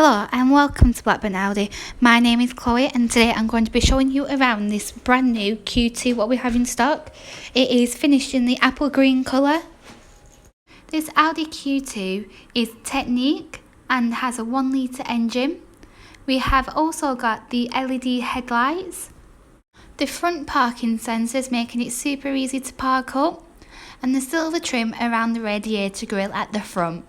Hello and welcome to Blackburn Audi. My name is Chloe and today I'm going to be showing you around this brand new Q2 what we have in stock. It is finished in the apple green colour. This Audi Q2 is Technik and has a 1 litre engine. We have also got the LED headlights, the front parking sensors making it super easy to park up, and the silver trim around the radiator grille at the front.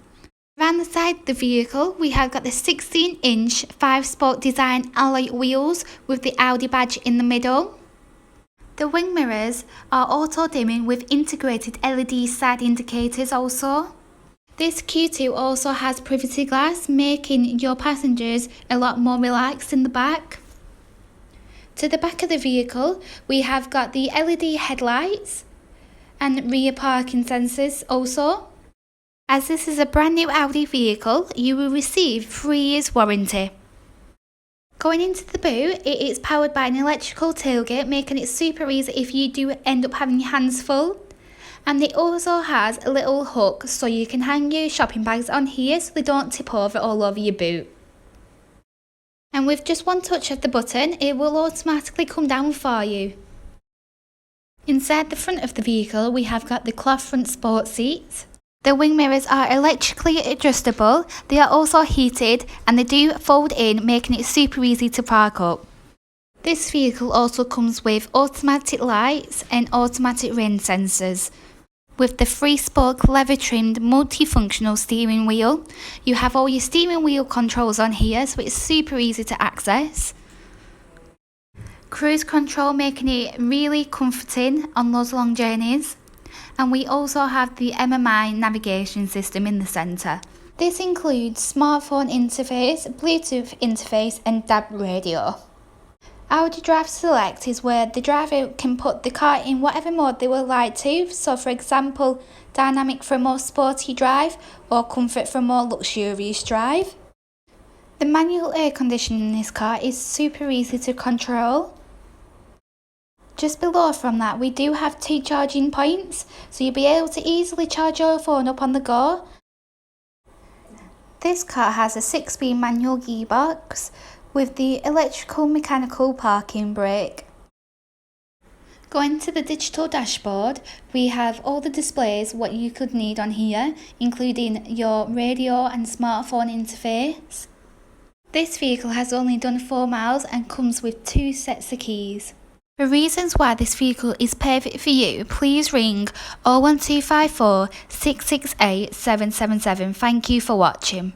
Around the side of the vehicle, we have got the 16-inch 5-spoke design alloy wheels with the Audi badge in the middle. The wing mirrors are auto-dimming with integrated LED side indicators also. This Q2 also has privacy glass, making your passengers a lot more relaxed in the back. To the back of the vehicle, we have got the LED headlights and rear parking sensors also. As this is a brand new Audi vehicle, you will receive 3 years warranty. Going into the boot, it is powered by an electrical tailgate, making it super easy if you do end up having your hands full. And it also has a little hook so you can hang your shopping bags on here so they don't tip over all over your boot. And with just one touch of the button, it will automatically come down for you. Inside the front of the vehicle, we have got the cloth front sport seats. The wing mirrors are electrically adjustable, they are also heated and they do fold in, making it super easy to park up. This vehicle also comes with automatic lights and automatic rain sensors. With the 3-spoke leather trimmed multifunctional steering wheel, you have all your steering wheel controls on here so it's super easy to access. Cruise control making it really comforting on those long journeys. And we also have the MMI navigation system in the centre. This includes smartphone interface, Bluetooth interface and DAB radio. Audi Drive Select is where the driver can put the car in whatever mode they would like to, so for example, dynamic for a more sporty drive or comfort for a more luxurious drive. The manual air conditioning in this car is super easy to control. Just below from that, we do have 2 charging points, so you'll be able to easily charge your phone up on the go. This car has a 6-speed manual gearbox with the electrical mechanical parking brake. Going to the digital dashboard, we have all the displays what you could need on here, including your radio and smartphone interface. This vehicle has only done 4 miles and comes with 2 sets of keys. For reasons why this vehicle is perfect for you, please ring 01254 668 777. Thank you for watching.